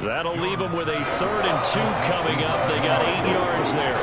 That'll leave them with a 3rd and 2 coming up. They got 8 yards there.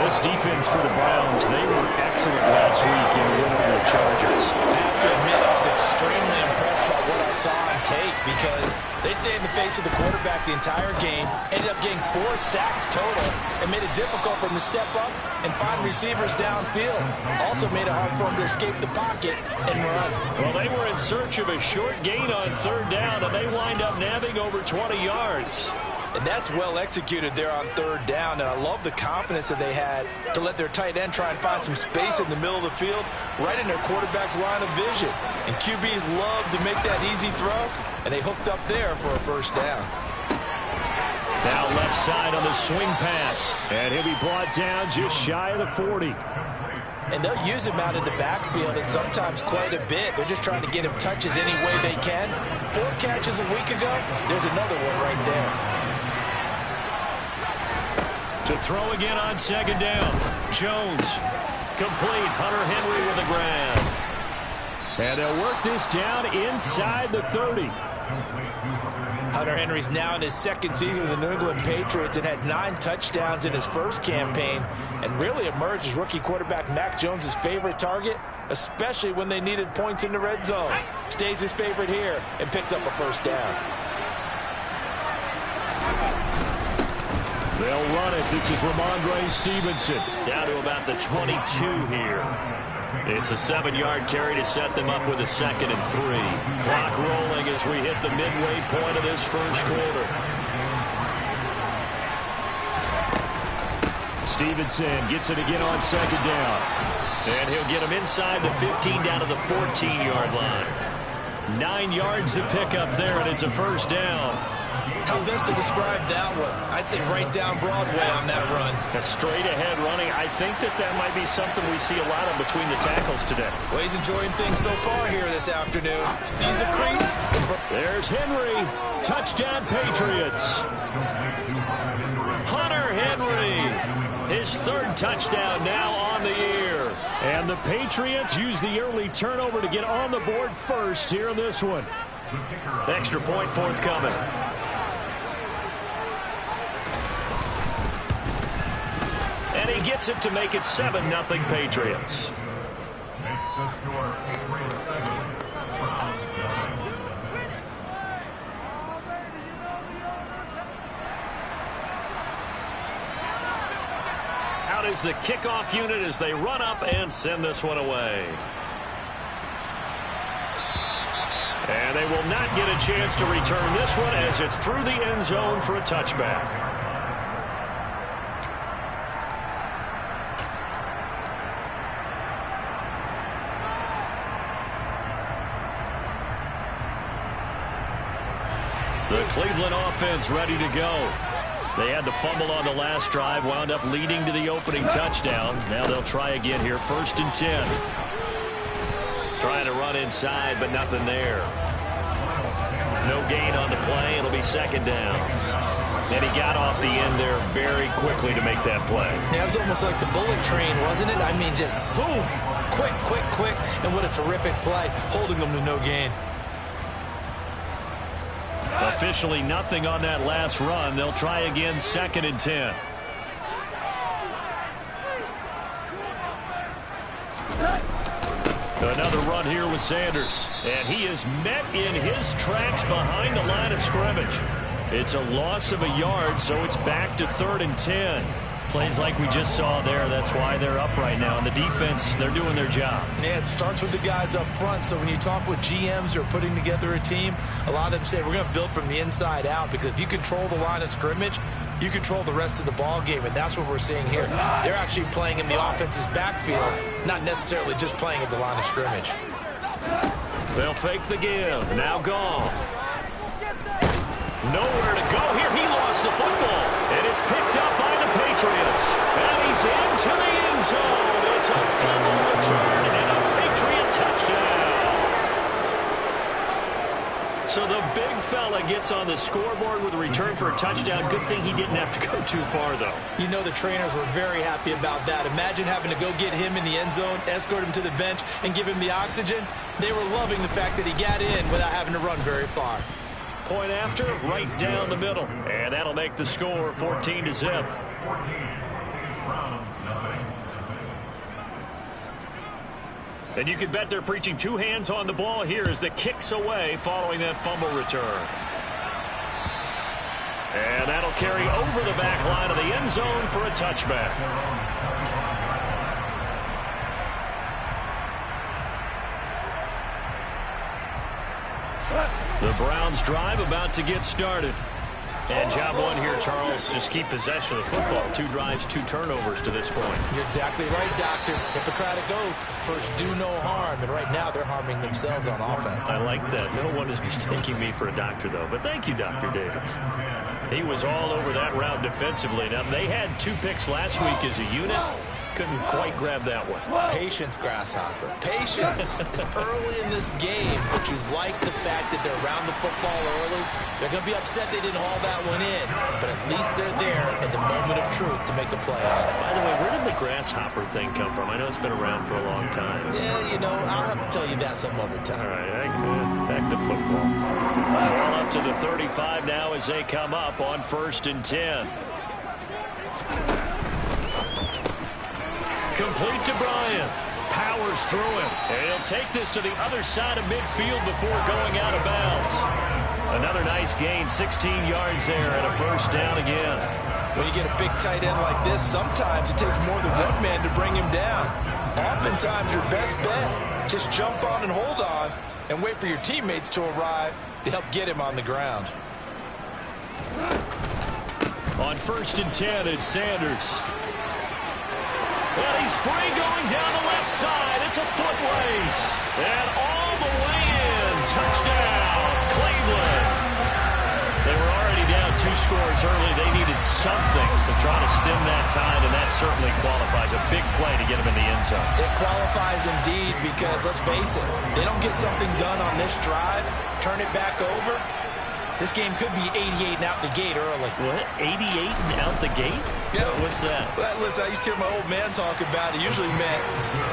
This defense for the Browns, they were excellent last week in winning the Chargers. I have to admit, I was extremely impressed by what I saw on tape because they stayed in the face of the quarterback the entire game, ended up getting 4 sacks total, and made it difficult for him to step up and find receivers downfield. Also made it hard for him to escape the pocket and run. Well, they were in search of a short gain on 3rd down, and they wind up nabbing over 20 yards. And that's well executed there on 3rd down. And I love the confidence that they had to let their tight end try and find some space in the middle of the field, right in their quarterback's line of vision. And QBs love to make that easy throw, and they hooked up there for a 1st down. Now left side on the swing pass. And he'll be brought down just shy of the 40. And they'll use him out in the backfield, and sometimes quite a bit. They're just trying to get him touches any way they can. 4 catches a week ago. There's another one right there. To throw again on 2nd down. Jones. Complete. Hunter Henry with a grab. And they'll work this down inside the 30. Hunter Henry's now in his 2nd season with the New England Patriots and had 9 touchdowns in his first campaign and really emerged as rookie quarterback Mac Jones' favorite target, especially when they needed points in the red zone. Stays his favorite here and picks up a 1st down. They'll run it. This is Ramondre Stevenson. Down to about the 22 here. It's a 7-yard carry to set them up with a 2nd and 3. Clock rolling as we hit the midway point of this 1st quarter. Stevenson gets it again on 2nd down. And he'll get him inside the 15 down to the 14-yard line. 9 yards to pick up there, and it's a 1st down. How best to describe that one? I'd say right down Broadway on that run. A straight-ahead running. I think that might be something we see a lot of between the tackles today. Well, he's enjoying things so far here this afternoon. Sees a crease. There's Henry. Touchdown, Patriots. Hunter Henry. His 3rd touchdown now on the year. And the Patriots use the early turnover to get on the board first here in this one. Extra point forthcoming. And he gets it to make it 7-0 Patriots. Out is the kickoff unit as they run up and send this one away. And they will not get a chance to return this one as it's through the end zone for a touchback. The Cleveland offense ready to go. They had the fumble on the last drive, wound up leading to the opening touchdown. Now they'll try again here, 1st and 10. Trying to run inside, but nothing there. No gain on the play. It'll be 2nd down. And he got off the end there very quickly to make that play. Yeah, it was almost like the bullet train, wasn't it? I mean, just zoom. Quick, quick, quick. And what a terrific play, holding them to no gain. Officially nothing on that last run. They'll try again, 2nd and 10. Another run here with Sanders. And he is met in his tracks behind the line of scrimmage. It's a loss of a yard, so it's back to 3rd and 10. Plays like we just saw there. That's why they're up right now. And the defense, they're doing their job. Yeah, it starts with the guys up front. So when you talk with GMs who are putting together a team, a lot of them say we're going to build from the inside out, because if you control the line of scrimmage, you control the rest of the ball game, and that's what we're seeing here. They're actually playing in the offense's backfield, not necessarily just playing at the line of scrimmage. They'll fake the give. Now Goff. Nowhere to go here. He lost the football, and it's picked up by the Patriots. And he's into the end zone. It's a fumble return and a Patriot touchdown. So the big fella gets on the scoreboard with a return for a touchdown. Good thing he didn't have to go too far, though. You know the trainers were very happy about that. Imagine having to go get him in the end zone, escort him to the bench, and give him the oxygen. They were loving the fact that he got in without having to run very far. point after, right down the middle. And that'll make the score 14-0. And you can bet they're preaching two hands on the ball here as the kick's away following that fumble return. And that'll carry over the back line of the end zone for a touchback. The Browns drive about to get started. And job one here, Charles, just keep possession of the football. 2 drives, 2 turnovers to this point. You're exactly right, Doctor. Hippocratic oath. First, do no harm. And right now, they're harming themselves on offense. I like that. No one is mistaking me for a doctor, though. But thank you, Dr. Davis. He was all over that route defensively. Now, they had 2 picks last week as a unit. Couldn't quite grab that one. Patience, Grasshopper. Patience. It's early in this game, but you like the fact that they're around the football early. They're going to be upset they didn't haul that one in, but at least they're there at the moment of truth to make a play on it. By the way, where did the Grasshopper thing come from? I know it's been around for a long time. Yeah, you know, I'll have to tell you that some other time. All right, good. Back to football. Ball up to the 35 now as they come up on 1st and 10. Complete to Bryant. Powers through him. And he'll take this to the other side of midfield before going out of bounds. Another nice gain, 16 yards there, and a 1st down again. When you get a big tight end like this, sometimes it takes more than one man to bring him down. Oftentimes, your best bet, just jump on and hold on and wait for your teammates to arrive to help get him on the ground. On 1st and 10, it's Sanders. Well, he's free going down the left side. It's a foot race. And all the way in. Touchdown, Cleveland. They were already down 2 scores early. They needed something to try to stem that tide, and that certainly qualifies. A big play to get them in the end zone. It qualifies indeed because, let's face it, they don't get something done on this drive, turn it back over. This game could be 88 and out the gate early. What? 88 and out the gate? Yeah. What's that? Well, listen, I used to hear my old man talk about it. Usually meant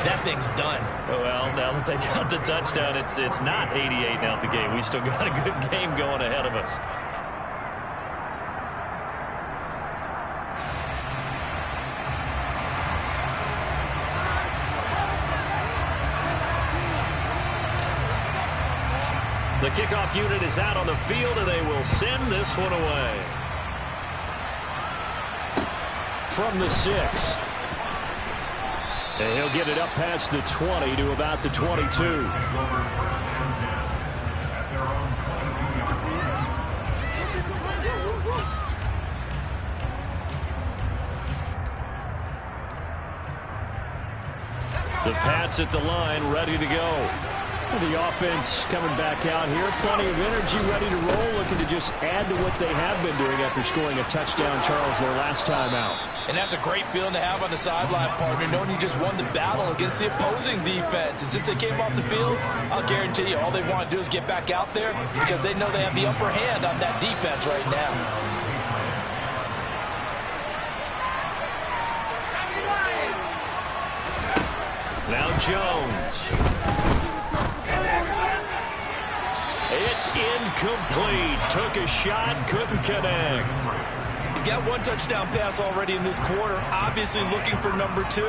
that thing's done. Well, now that they got the touchdown, it's not 88 and out the gate. We still got a good game going ahead of us. The kickoff unit is out on the field, and they will send this one away. From the 6. And he'll get it up past the 20 to about the 22. The Pats at the line, ready to go. The offense coming back out here. Plenty of energy, ready to roll, looking to just add to what they have been doing after scoring a touchdown, Charles, their last time out. And that's a great feeling to have on the sideline, partner, knowing you just won the battle against the opposing defense. And since they came off the field, I'll guarantee you all they want to do is get back out there because they know they have the upper hand on that defense right now. Now Jones. It's incomplete. Took a shot, couldn't connect. He's got 1 touchdown pass already in this quarter. Obviously looking for number 2,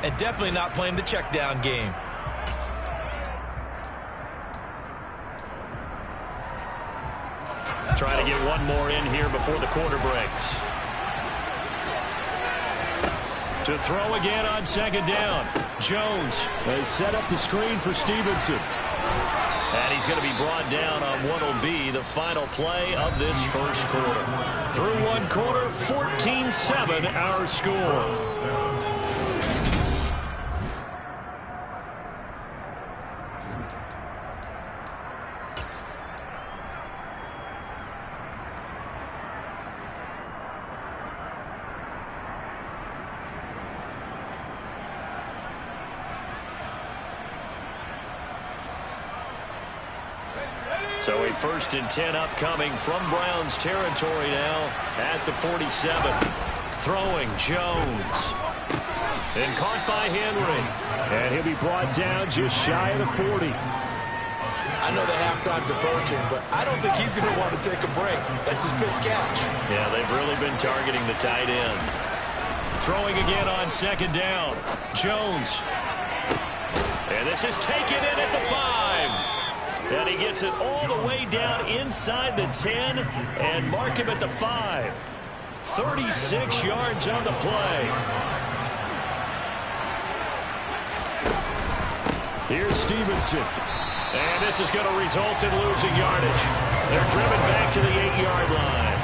and definitely not playing the check down game. Trying to get one more in here before the quarter breaks. To throw again on 2nd down. Jones has set up the screen for Stevenson. And he's going to be brought down on what will be the final play of this first quarter. Through 1 quarter, 14-7 our score. So a 1st and 10 upcoming from Browns territory now at the 47. Throwing Jones. And caught by Henry. And he'll be brought down just shy of the 40. I I know the halftime's approaching, but I don't think he's going to want to take a break. That's his 5th catch. Yeah, they've really been targeting the tight end. Throwing again on 2nd down. Jones. And this is taken in at the 5. And he gets it all the way down inside the 10 and mark him at the 5. 36 yards on the play. Here's Stevenson. And this is going to result in losing yardage. They're driven back to the 8-yard line.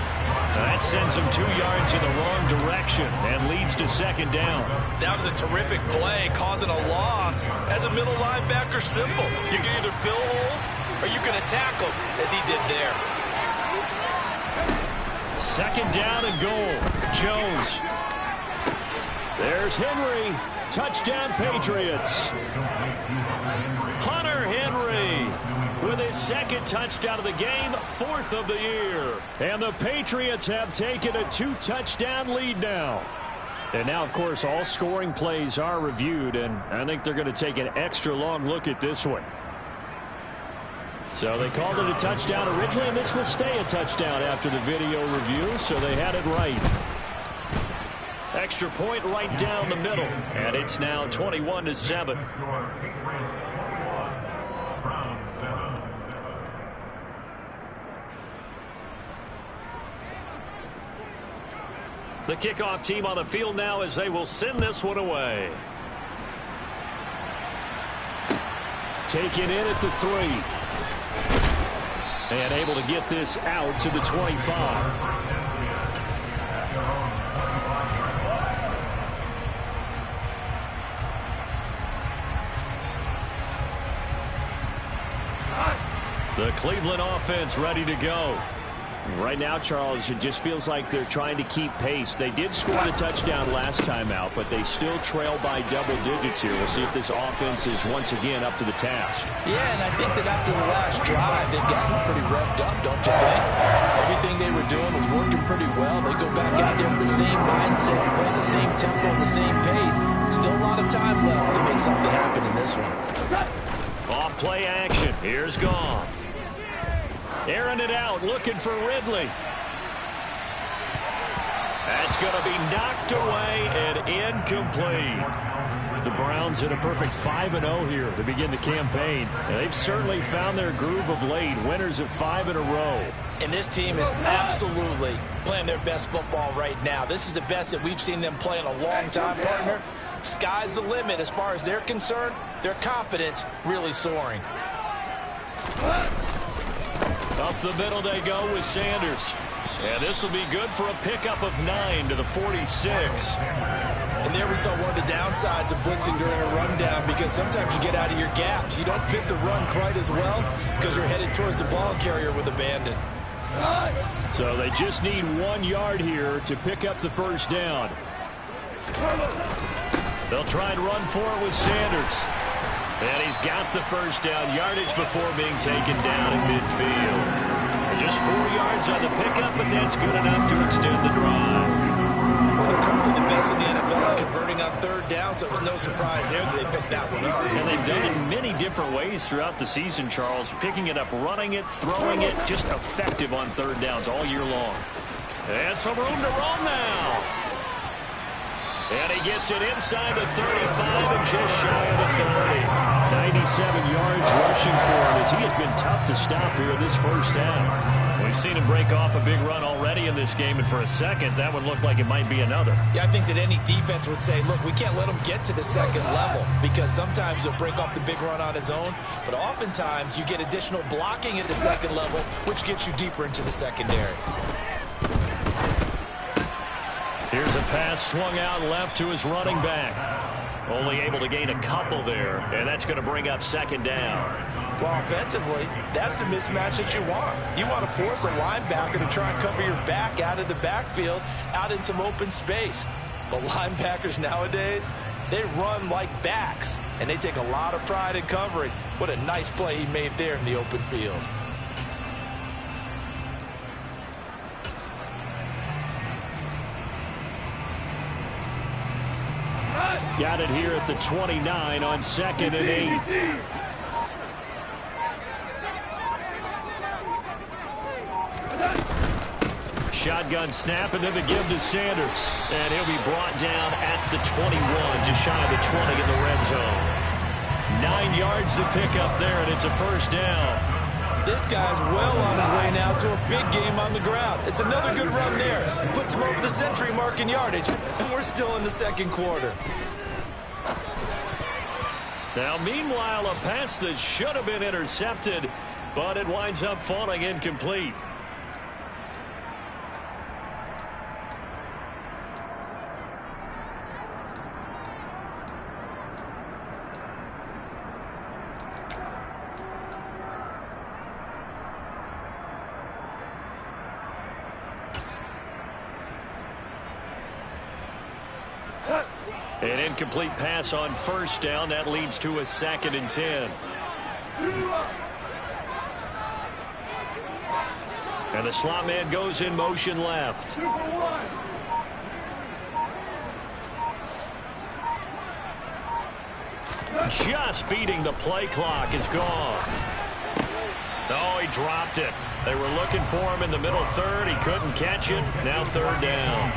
That sends them 2 yards in the wrong direction and leads to 2nd down. That was a terrific play, causing a loss. As a middle linebacker, simple. You can either fill holes or you can attack them, as he did there. 2nd down and goal. Jones. There's Henry. Touchdown, Patriots. Hunter Henry with his 2nd touchdown of the game, 4th of the year. And the Patriots have taken a 2-touchdown lead now. And now, of course, all scoring plays are reviewed, and I think they're going to take an extra long look at this one. So they called it a touchdown originally, and this will stay a touchdown after the video review, so they had it right. Extra point right down the middle, and it's now 21-7. The kickoff team on the field now as they will send this one away. Taken in at the 3. And able to get this out to the 25. The Cleveland offense ready to go. Right now, Charles, it just feels like they're trying to keep pace. They did score the touchdown last time out, but they still trail by double digits here. We'll see if this offense is once again up to the task. Yeah, and I think that after the last drive, they've gotten pretty revved up, don't you think? Everything they were doing was working pretty well. They go back out there with the same mindset, play the same tempo, and the same pace. Still a lot of time left to make something happen in this one. Off play action. Here's Goff. Airing it out, looking for Ridley. That's going to be knocked away and incomplete. The Browns in a perfect 5-0 here to begin the campaign. And they've certainly found their groove of late. Winners of 5 in a row. And this team is absolutely playing their best football right now. This is the best that we've seen them play in a long time, partner. Sky's the limit as far as they're concerned. Their confidence really soaring. Up the middle they go with Sanders. And this will be good for a pickup of 9 to the 46. And there we saw one of the downsides of blitzing during a rundown, because sometimes you get out of your gaps. You don't fit the run quite as well because you're headed towards the ball carrier with abandon. So they just need 1 yard here to pick up the first down. They'll try and run for it with Sanders. And he's got the first down, yardage before being taken down in midfield. Just 4 yards on the pickup, but that's good enough to extend the drive. Well, they're currently the best in the NFL at converting on 3rd down, so it was no surprise there that they picked that one up. And they've done it many different ways throughout the season, Charles. Picking it up, running it, throwing it, just effective on 3rd downs all year long. And some room to run now. And he gets it inside the 35 and just shy of the 30. 97 yards rushing for him as he has been tough to stop here in this first half. We've seen him break off a big run already in this game, and for a second, that would look like it might be another. Yeah, I think that any defense would say, look, we can't let him get to the 2nd level, because sometimes he'll break off the big run on his own, but oftentimes you get additional blocking at the 2nd level, which gets you deeper into the secondary. Here's a pass swung out left to his running back. Only able to gain a couple there, and that's going to bring up 2nd down. Well, offensively, that's the mismatch that you want. You want to force a linebacker to try and cover your back out of the backfield, out in some open space. But linebackers nowadays, they run like backs, and they take a lot of pride in covering. What a nice play he made there in the open field. Got it here at the 29 on 2nd and 8. shotgun snap, and then the give to Sanders. And he'll be brought down at the 21, just shy of the 20 in the red zone. 9 yards to pick up there, and it's a first down. This guy's well on his way now to a big game on the ground. It's another good run there. Puts him over the century mark in yardage, and we're still in the second quarter. Now, meanwhile, a pass that should have been intercepted, but it winds up falling incomplete. An incomplete pass on first down. That leads to a 2nd and 10. And the slot man goes in motion left. Just beating the play clock is gone. Oh, he dropped it. They were looking for him in the middle third. He couldn't catch it. Now 3rd down.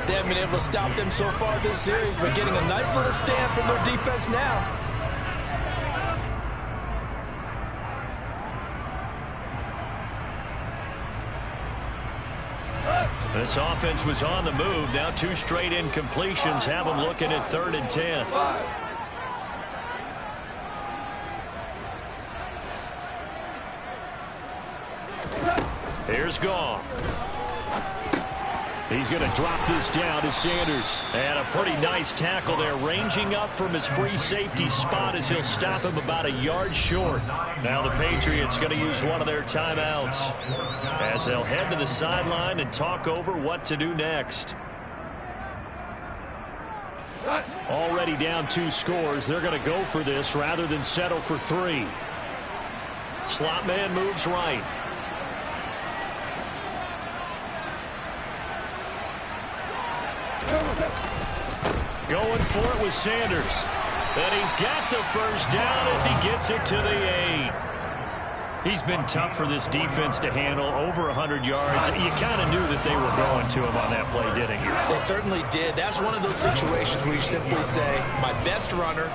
They haven't been able to stop them so far this series, but getting a nice little stand from their defense now. This offense was on the move. Now 2 straight incompletions have them looking at 3rd and 10. Here's Goff. He's going to drop this down to Sanders. And a pretty nice tackle there, ranging up from his free safety spot as he'll stop him about a yard short. Now the Patriots going to use one of their timeouts as they'll head to the sideline and talk over what to do next. Already down 2 scores. They're going to go for this rather than settle for 3. Slot man moves right. Going for it with Sanders. And he's got the first down as he gets it to the 8. He's been tough for this defense to handle, over 100 yards. You kind of knew that they were going to him on that play, didn't you? They certainly did. That's one of those situations where you simply say, my best runner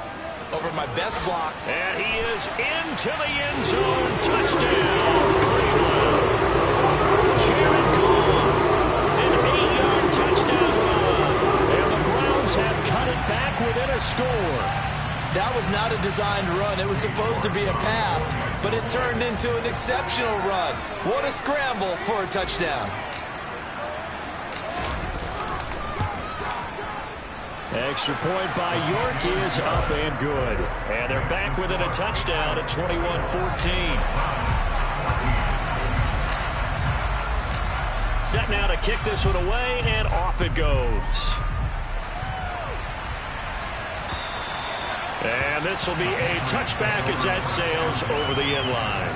over my best block. And he is into the end zone. Touchdown, Cleveland. Jared Goff, an 8-yard touchdown run. And the Browns have cut it back within a score. That was not a designed run. It was supposed to be a pass, but it turned into an exceptional run. What a scramble for a touchdown. Extra point by York is up and good. And they're back within a touchdown at 21-14. Set now to kick this one away, and off it goes. And this will be a touchback as that sails over the end line.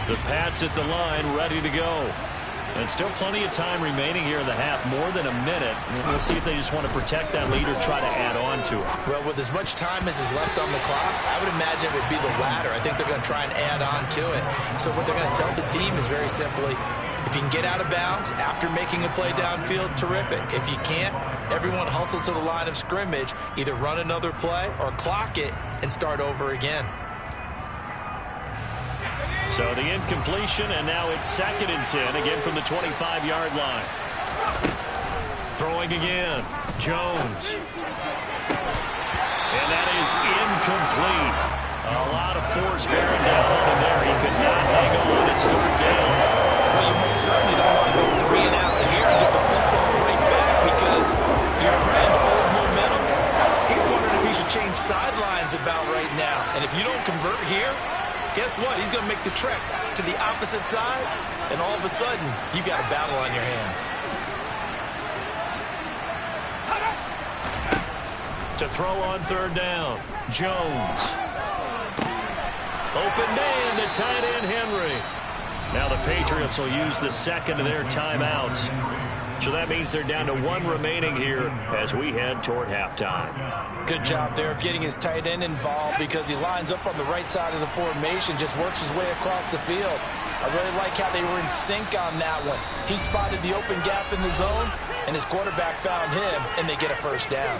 The Pats at the line, ready to go. And still plenty of time remaining here in the half, more than a minute. We'll see if they just want to protect that lead or try to add on to it. Well, with as much time as is left on the clock, I would imagine it would be the latter. I think they're going to try and add on to it. So what they're going to tell the team is very simply, if you can get out of bounds after making a play downfield, terrific. If you can't, everyone hustle to the line of scrimmage, either run another play or clock it and start over again. So the incompletion, and now it's 2nd and 10, again from the 25-yard line. Throwing again, Jones. And that is incomplete. A lot of force bearing down on him there. He could not hang on. It's 3rd down. Well, you most certainly don't want to go 3 and out here and get the football right back, because your friend, Old Momentum, he's wondering if he should change sidelines about right now. And if you don't convert here, guess what? He's going to make the trek to the opposite side, and all of a sudden, you've got a battle on your hands. To throw on 3rd down, Jones. Open man to tight end Henry. Now the Patriots will use the second of their timeouts. So that means they're down to 1 remaining here as we head toward halftime. Good job there of getting his tight end involved because he lines up on the right side of the formation, just works his way across the field. I really like how they were in sync on that one. He spotted the open gap in the zone, and his quarterback found him, and they get a first down.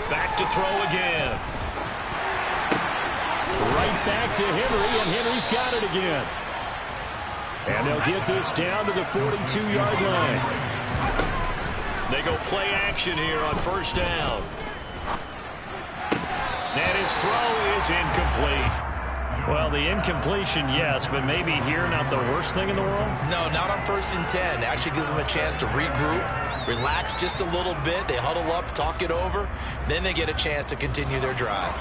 Back to throw again. Right back to Henry, and Henry's got it again. And they'll get this down to the 42-yard line. They go play action here on first down. And his throw is incomplete. Well, the incompletion, yes, but maybe here not the worst thing in the world? No, not on 1st and 10. Actually gives them a chance to regroup, relax just a little bit. They huddle up, talk it over. Then they get a chance to continue their drive.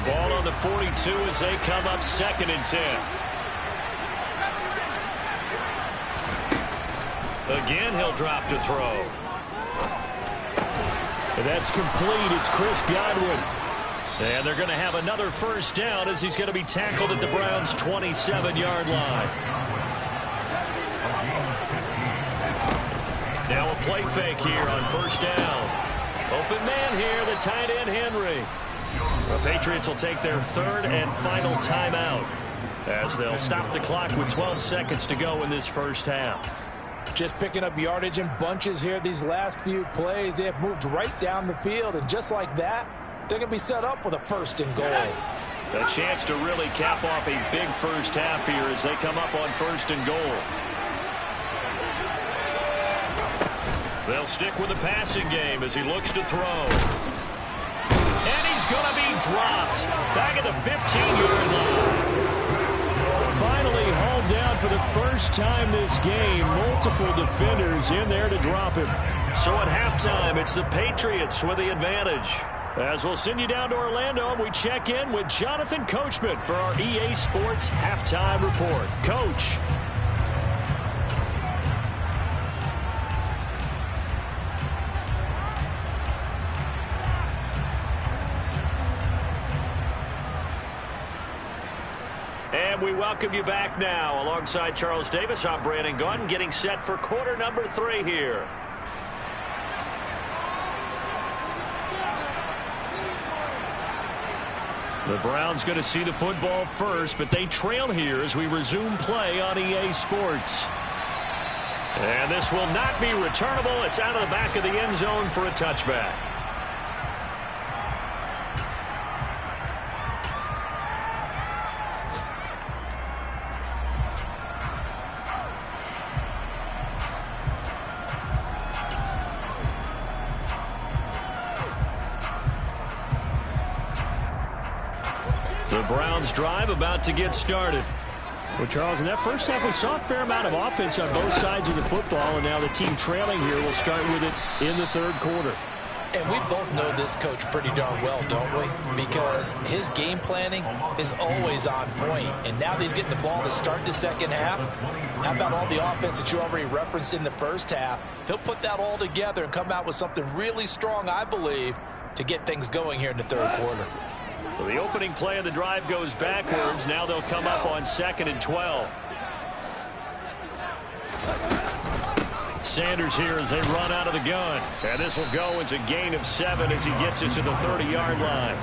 Ball on the 42 as they come up 2nd and 10. Again, he'll drop to throw. That's complete. It's Chris Godwin. And they're going to have another first down as he's going to be tackled at the Browns' 27-yard line. Now a play fake here on first down. Open man here, the tight end Henry. The Patriots will take their 3rd and final timeout as they'll stop the clock with 12 seconds to go in this first half. Just picking up yardage in bunches here these last few plays. They have moved right down the field, and just like that, they're going to be set up with a 1st and goal. A chance to really cap off a big first half here as they come up on 1st and goal. They'll stick with the passing game as he looks to throw. And he's going to be dropped back at the 15-yard line. Finally hauled down for the first time this game. Multiple defenders in there to drop him. So at halftime, it's the Patriots with the advantage. As we'll send you down to Orlando, we check in with Jonathan Coachman for our EA Sports Halftime Report. Coach. And we welcome you back now. Alongside Charles Davis, I'm Brandon Gunn, getting set for quarter number 3 here. The Browns going to see the football first, but they trail here as we resume play on EA Sports. And this will not be returnable. It's out of the back of the end zone for a touchback. The Browns drive about to get started. Well, Charles, in that first half, we saw a fair amount of offense on both sides of the football, and now the team trailing here will start with it in the 3rd quarter. And we both know this coach pretty darn well, don't we? Because his game planning is always on point. And now that he's getting the ball to start the second half, how about all the offense that you already referenced in the first half? He'll put that all together and come out with something really strong, I believe, to get things going here in the 3rd quarter. So the opening play of the drive goes backwards. Now they'll come up on 2nd and 12. Sanders here as they run out of the gun. And this will go as a gain of 7 as he gets it to the 30-yard line.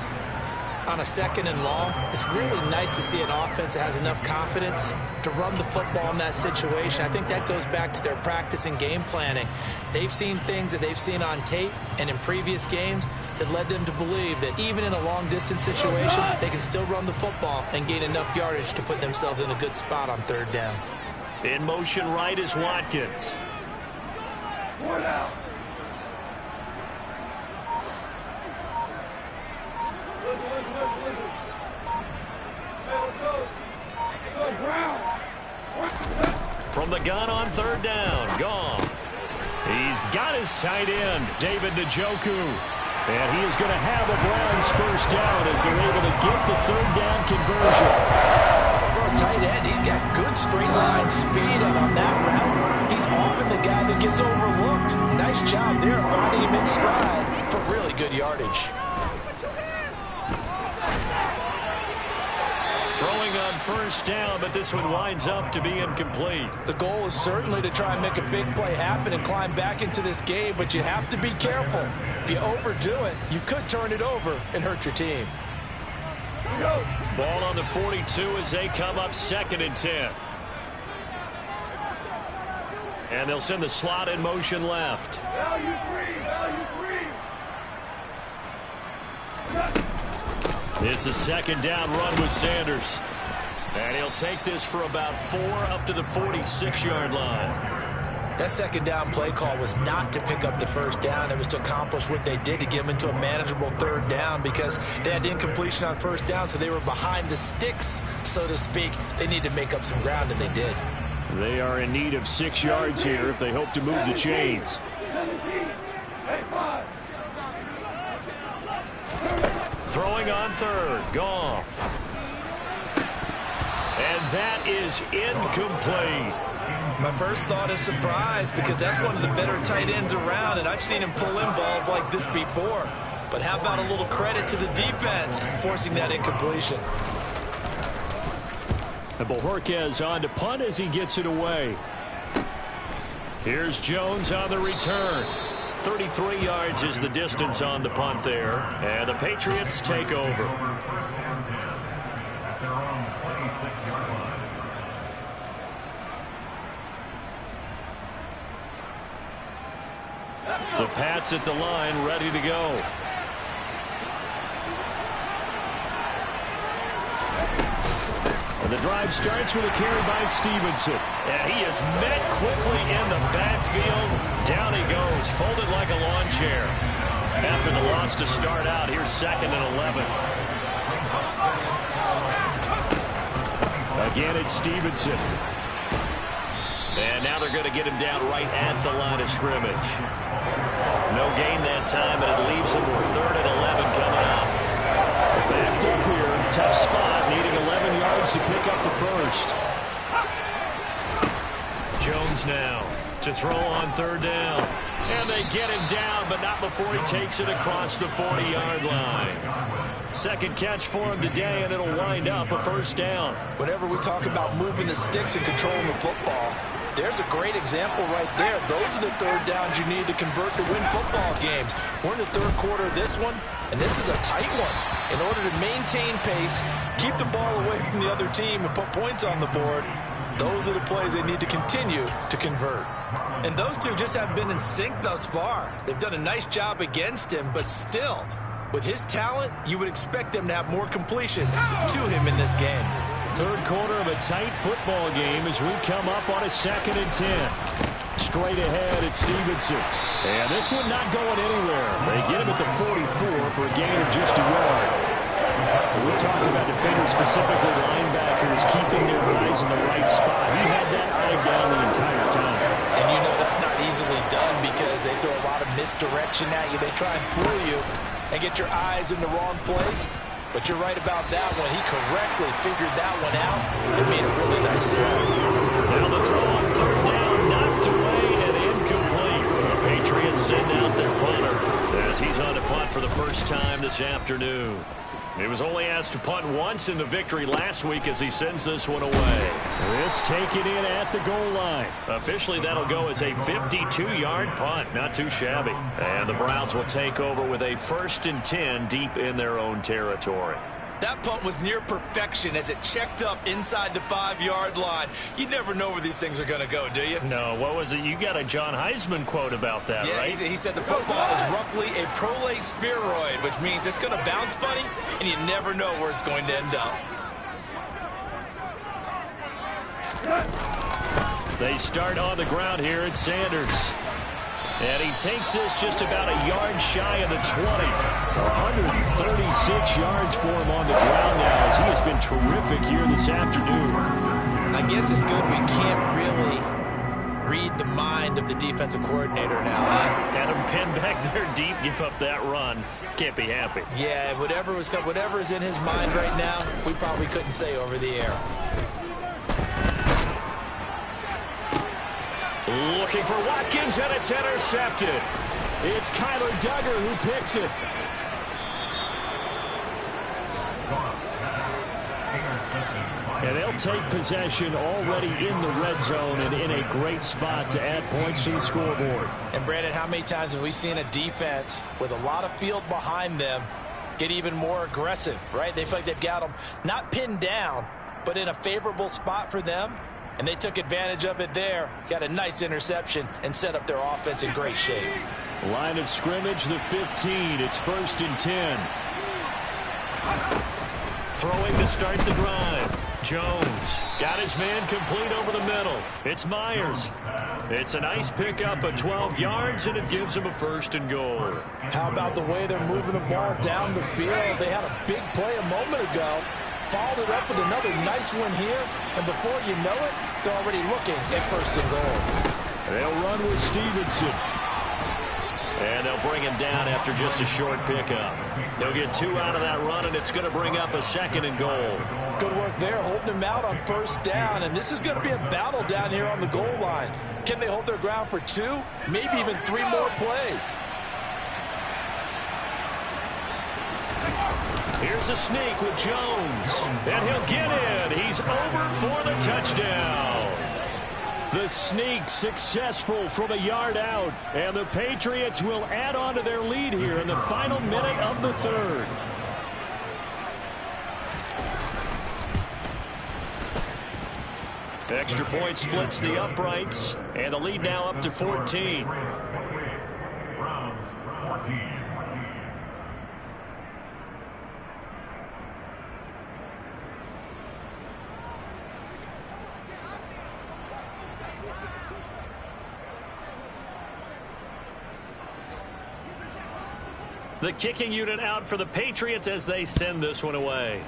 On a 2nd and long, it's really nice to see an offense that has enough confidence to run the football in that situation. I think that goes back to their practice and game planning. They've seen things that they've seen on tape and in previous games that led them to believe that even in a long-distance situation, they can still run the football and gain enough yardage to put themselves in a good spot on 3rd down. In motion right is Watkins. From the gun on 3rd down, Goff. He's got his tight end, David Njoku. And he is going to have a Browns first down as they're able to get the third down conversion. For a tight end, he's got good straight line speed, and on that route, he's often the guy that gets overlooked. Nice job there finding him in stride for really good yardage. Throwing on first down, but this one winds up to be incomplete. The goal is certainly to try and make a big play happen and climb back into this game, but you have to be careful. If you overdo it, you could turn it over and hurt your team. Ball on the 42 as they come up 2nd and 10. And they'll send the slot in motion left. It's a 2nd down run with Sanders. And he'll take this for about 4 up to the 46-yard line. That 2nd down play call was not to pick up the first down. It was to accomplish what they did to get them into a manageable 3rd down because they had incompletion on first down, so they were behind the sticks, so to speak. They need to make up some ground, and they did. They are in need of 6 yards here if they hope to move the chains. Throwing on 3rd, Goff. And that is incomplete. My first thought is surprise because that's one of the better tight ends around, and I've seen him pull in balls like this before. But how about a little credit to the defense forcing that incompletion? And Bojorquez on to punt as he gets it away. Here's Jones on the return. 33 yards is the distance on the punt there. And the Patriots take over. The Pats at the line, ready to go. And the drive starts with a carry by Stevenson. And he is met quickly in the backfield. Down he goes, folded like a lawn chair. After the loss to start out, here's 2nd and 11. Again, it's Stevenson. And now they're going to get him down right at the line of scrimmage. No gain that time, and it leaves him with 3rd and 11 coming up. Backed up here, tough spot, needing 11 yards to pick up the first. Jones now to throw on 3rd down. And they get him down, but not before he takes it across the 40-yard line. 2nd catch for him today, and it'll wind up a first down. Whenever we talk about moving the sticks and controlling the football, there's a great example right there. Those are the 3rd downs you need to convert to win football games. We're in the 3rd quarter of this one, and this is a tight one. In order to maintain pace, keep the ball away from the other team, and put points on the board, those are the plays they need to continue to convert. And those two just haven't been in sync thus far. They've done a nice job against him, but still, with his talent, you would expect them to have more completions to him in this game. 3rd quarter of a tight football game as we come up on a 2nd and 10. Straight ahead at Stevenson. And this one not going anywhere. They get him at the 44 for a gain of just a yard. We talk about defenders, specifically linebackers, keeping their eyes in the right spot. He had that eye down the entire time. And you know that's not easily done because they throw a lot of misdirection at you. They try and fool you and get your eyes in the wrong place. But you're right about that one. He correctly figured that one out and made a really nice play. Now the throw on 3rd down, knocked away and incomplete. The Patriots send out their punter as he's on to punt for the first time this afternoon. He was only asked to punt once in the victory last week as he sends this one away. This taken in at the goal line. Officially, that'll go as a 52-yard punt. Not too shabby. And the Browns will take over with a 1st and 10 deep in their own territory. That punt was near perfection as it checked up inside the 5-yard line. You never know where these things are going to go, do you? No, what was it? You got a John Heisman quote about that, yeah, right? He said the football is roughly a prolate spheroid, which means it's going to bounce funny, and you never know where it's going to end up. They start on the ground here at Sanders. And he takes this just about a yard shy of the 20. 136 yards for him on the ground now as he has been terrific here this afternoon. I guess it's good we can't really read the mind of the defensive coordinator now, huh? Had him pinned back there deep, give up that run. Can't be happy. Yeah, whatever is in his mind right now, we probably couldn't say over the air. Looking for Watkins, and it's intercepted. It's Kyler Duggar who picks it. And they'll take possession already in the red zone and in a great spot to add points to the scoreboard. And Brandon, how many times have we seen a defense with a lot of field behind them get even more aggressive, right? They feel like they've got them not pinned down, but in a favorable spot for them. And they took advantage of it there, got a nice interception, and set up their offense in great shape. Line of scrimmage, the 15. It's 1st and 10. Throwing to start the drive. Jones got his man complete over the middle. It's Myers. It's a nice pickup of 12 yards, and it gives him a 1st and goal. How about the way they're moving the ball down the field? They had a big play a moment ago. Followed it up with another nice one here, and before you know it, they're already looking at 1st and goal. They'll run with Stevenson. And they'll bring him down after just a short pickup. They'll get 2 out of that run, and it's going to bring up a 2nd and goal. Good work there, holding him out on 1st down, and this is going to be a battle down here on the goal line. Can they hold their ground for 2, maybe even 3 more plays? Here's a sneak with Jones, and he'll get in. He's over for the touchdown. The sneak successful from a yard out, and the Patriots will add on to their lead here in the final minute of the 3rd. Extra point splits the uprights, and the lead now up to 14. The kicking unit out for the Patriots as they send this one away.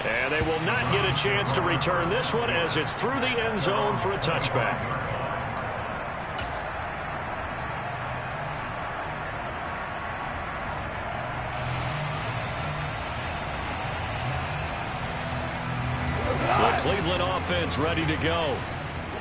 And they will not get a chance to return this one as it's through the end zone for a touchback. The Cleveland offense ready to go.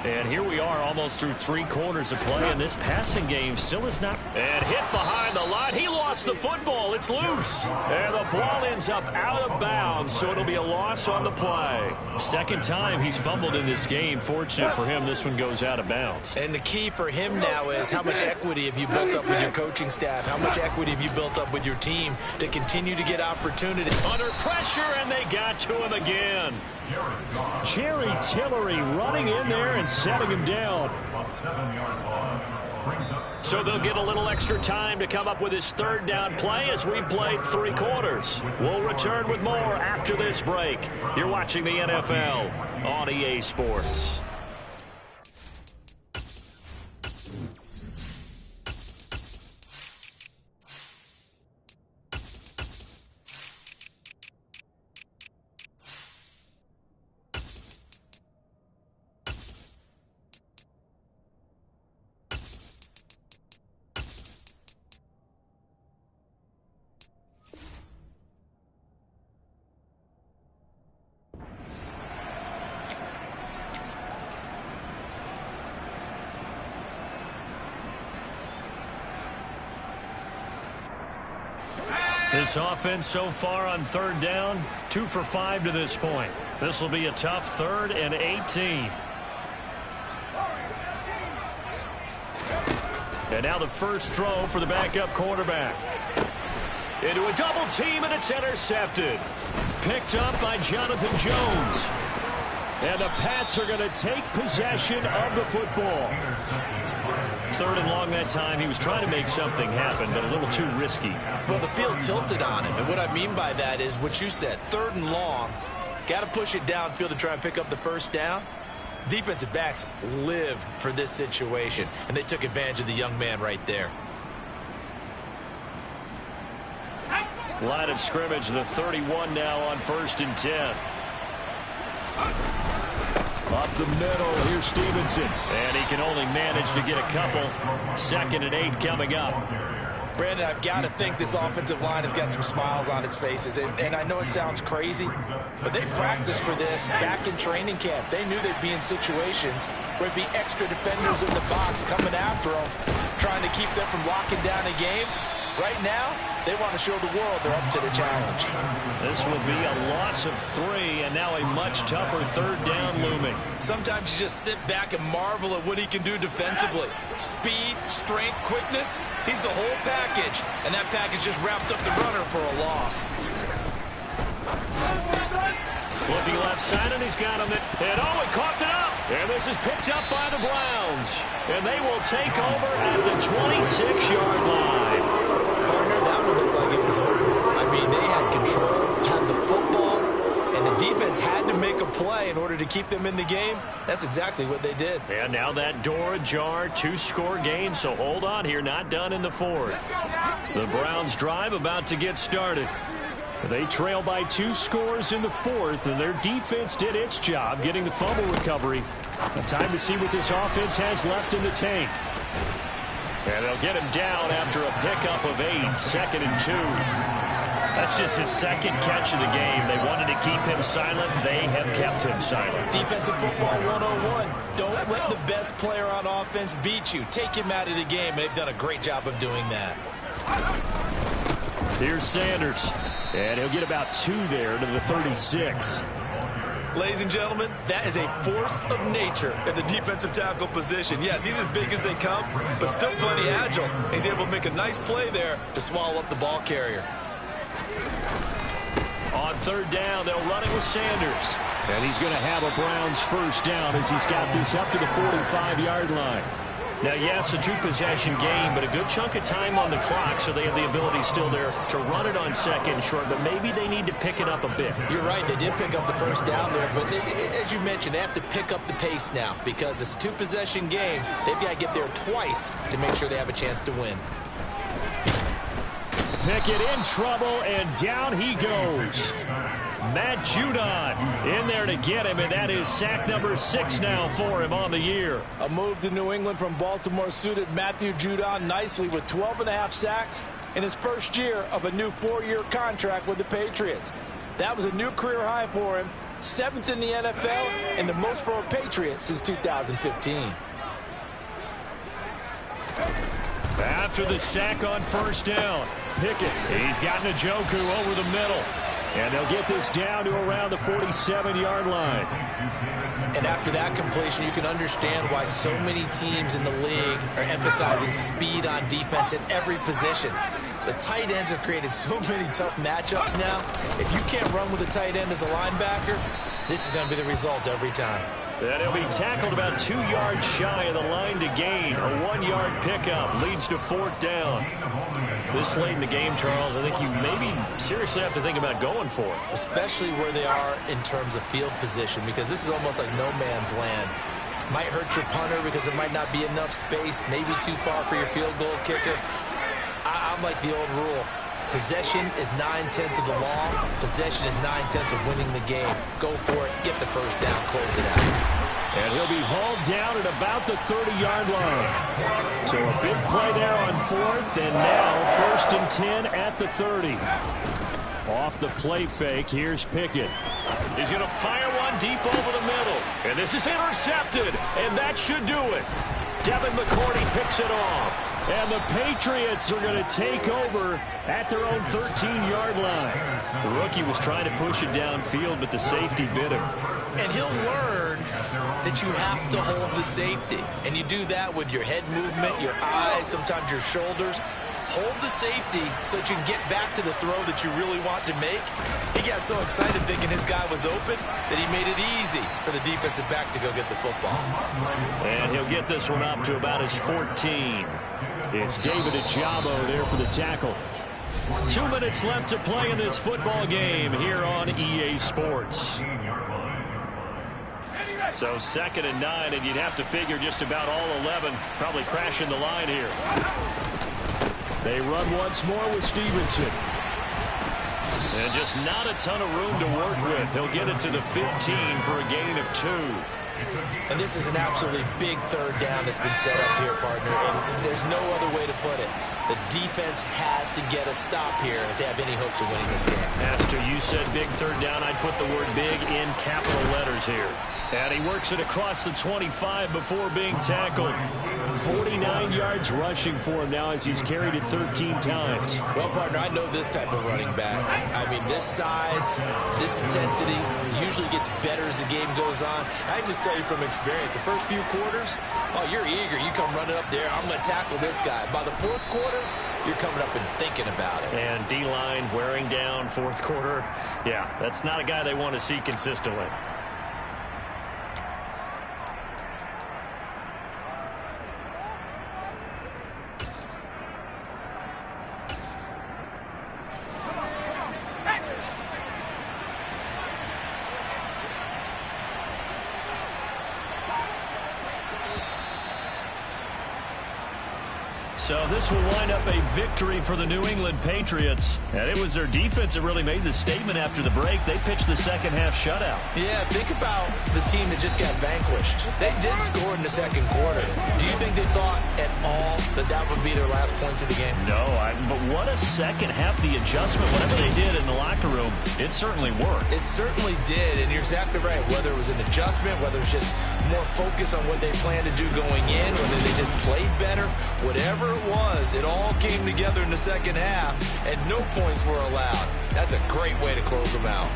And here we are almost through 3 quarters of play, and this passing game still is not. And hit behind the line. He lost the football. It's loose. And the ball ends up out of bounds, so it'll be a loss on the play. 2nd time he's fumbled in this game. Fortunate for him, this one goes out of bounds. And the key for him now is how much equity have you built up with your coaching staff? How much equity have you built up with your team to continue to get opportunity? Under pressure, and they got to him again. Jerry Tillery running in there and setting him down. So they'll get a little extra time to come up with his 3rd down play as we've played 3 quarters. We'll return with more after this break. You're watching the NFL on EA Sports. This offense so far on 3rd down, 2 for 5 to this point. This will be a tough 3rd and 18. And now the first throw for the backup quarterback. Into a double team, and it's intercepted. Picked up by Jonathan Jones. And the Pats are going to take possession of the football. 3rd and long that time. He was trying to make something happen, but a little too risky. Well, the field tilted on him, and what I mean by that is what you said. 3rd and long, got to push it downfield to try and pick up the 1st down. Defensive backs live for this situation, and they took advantage of the young man right there. Line of scrimmage, the 31 now on 1st and 10. Up the middle, here's Stevenson. And he can only manage to get a couple. 2nd and 8 coming up. Brandon, I've got to think this offensive line has got some smiles on its faces. And I know it sounds crazy, but they practiced for this back in training camp. They knew they'd be in situations where there'd be extra defenders in the box coming after them, trying to keep them from locking down a game. Right now, they want to show the world they're up to the challenge. This will be a loss of 3, and now a much tougher 3rd down looming. Sometimes you just sit back and marvel at what he can do defensively. Speed, strength, quickness, he's the whole package. And that package just wrapped up the runner for a loss. Looking left side, and he's got him. And oh, he coughed it up. And this is picked up by the Browns. And they will take over at the 26-yard line. Partner, that one looked like it was over. I mean, they had control, had the football, and the defense had to make a play in order to keep them in the game. That's exactly what they did. And now that door ajar, 2-score game, so hold on here, not done in the 4th. The Browns drive about to get started. They trail by 2 scores in the 4th, and their defense did its job getting the fumble recovery. Time to see what this offense has left in the tank. And they'll get him down after a pickup of 8, 2nd and 2. That's just his 2nd catch of the game. They wanted to keep him silent. They have kept him silent. Defensive football 101. Don't let the best player on offense beat you. Take him out of the game, and they've done a great job of doing that. Here's Sanders. And he'll get about 2 there to the 36. Ladies and gentlemen, that is a force of nature at the defensive tackle position. Yes, he's as big as they come, but still plenty agile. He's able to make a nice play there to swallow up the ball carrier. On 3rd down, they'll run it with Sanders. And he's going to have a Browns 1st down as he's got this up to the 45-yard line. Now, yes, a 2-possession game, but a good chunk of time on the clock, so they have the ability still there to run it on 2nd and short, but maybe they need to pick it up a bit. You're right. They did pick up the 1st down there, but as you mentioned, they have to pick up the pace now because it's a 2-possession game. They've got to get there twice to make sure they have a chance to win. Pickett in trouble, and down he goes. Matt Judon in there to get him, and that is sack number 6 now for him on the year. A move to New England from Baltimore suited Matthew Judon nicely with 12.5 sacks in his first year of a new 4-year contract with the Patriots. That was a new career high for him, 7th in the NFL, and the most for a Patriot since 2015. After the sack on 1st down, Pickett, he's got Njoku over the middle. And they'll get this down to around the 47-yard line. And after that completion, you can understand why so many teams in the league are emphasizing speed on defense at every position. The tight ends have created so many tough matchups now. If you can't run with a tight end as a linebacker, this is going to be the result every time. And he'll be tackled about 2 yards shy of the line to gain. A 1-yard pickup leads to 4th down. This late in the game, Charles, I think you maybe seriously have to think about going for it. Especially where they are in terms of field position, because this is almost like no man's land. Might hurt your punter because there might not be enough space, maybe too far for your field goal kicker. I'm like the old rule. Possession is 9/10 of the law. Possession is 9/10 of winning the game. Go for it. Get the 1st down. Close it out. And he'll be hauled down at about the 30-yard line. So a big play there on 4th, and now 1st and 10 at the 30. Off the play fake, here's Pickett. He's going to fire one deep over the middle. And this is intercepted, and that should do it. Devin McCourty picks it off. And the Patriots are going to take over at their own 13-yard line. The rookie was trying to push it downfield, but the safety bit him. And he'll learn that you have to hold the safety. And you do that with your head movement, your eyes, sometimes your shoulders. Hold the safety so that you can get back to the throw that you really want to make. He got so excited thinking his guy was open that he made it easy for the defensive back to go get the football. And he'll get this one up to about his 14. It's David Ojabo there for the tackle. 2 minutes left to play in this football game here on EA Sports. So 2nd and 9, and you'd have to figure just about all 11 probably crashing the line here. They run once more with Stevenson. And just not a ton of room to work with. He'll get it to the 15 for a gain of 2. And this is an absolutely big third down that's been set up here, partner, and there's no other way to put it. The defense has to get a stop here if they have any hopes of winning this game. Master, you said big third down. I'd put the word big in capital letters here. And he works it across the 25 before being tackled. 49 yards rushing for him now as he's carried it 13 times. Well, partner, I know this type of running back. I mean, this size, this intensity usually gets better as the game goes on. I just tell you from experience, the first few quarters, oh, you're eager. You come running up there, I'm going to tackle this guy. By the fourth quarter, you're coming up and thinking about it. And D-line wearing down fourth quarter. Yeah, that's not a guy they want to see consistently. So this will wind up a victory for the New England Patriots. And it was their defense that really made the statement after the break. They pitched the second half shutout. Yeah, think about the team that just got vanquished. They did score in the second quarter. Do you think they thought at all that that would be their last points of the game? No, but what a second half. The adjustment, whatever they did in the locker room, it certainly worked. It certainly did, and you're exactly right. Whether it was an adjustment, whether it was just more focus on what they planned to do going in, whether they just played better, whatever it was, it all came together in the second half, and no points were allowed. That's a great way to close them out.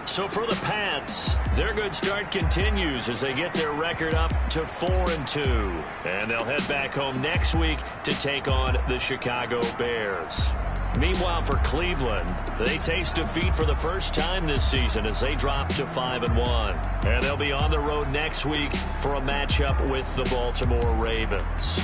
So for the Pats, their good start continues as they get their record up to 4-2. And they'll head back home next week to take on the Chicago Bears. Meanwhile, for Cleveland, they taste defeat for the first time this season as they drop to 5-1. And they'll be on the road next week for a matchup with the Baltimore Ravens.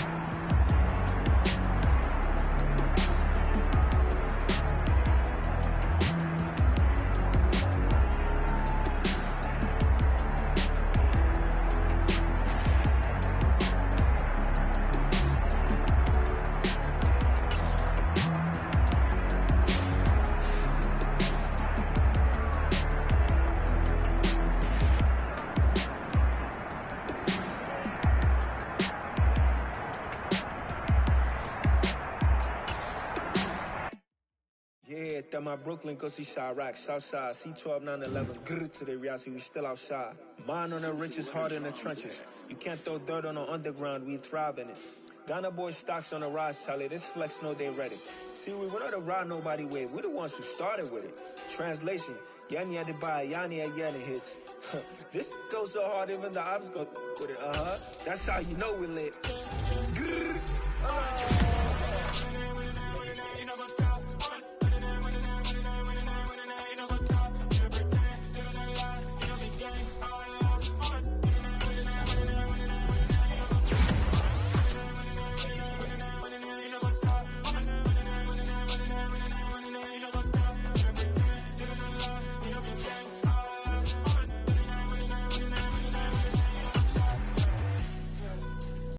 My Brooklyn, go see Chirac, Southside, C12, 911, grrr to the reality, we still outside. Mine on the riches, hard in the trenches. You can't throw dirt on the underground, we thrive in it. Ghana boys stocks on the rise, Charlie, this flex know they ready. See, we're not a ride nobody wave, we're the ones who started with it. Translation, Yanni had to buy, Yanni had Yanni hits. This goes so hard, even the ops go with it, That's how you know we lit. Grrr,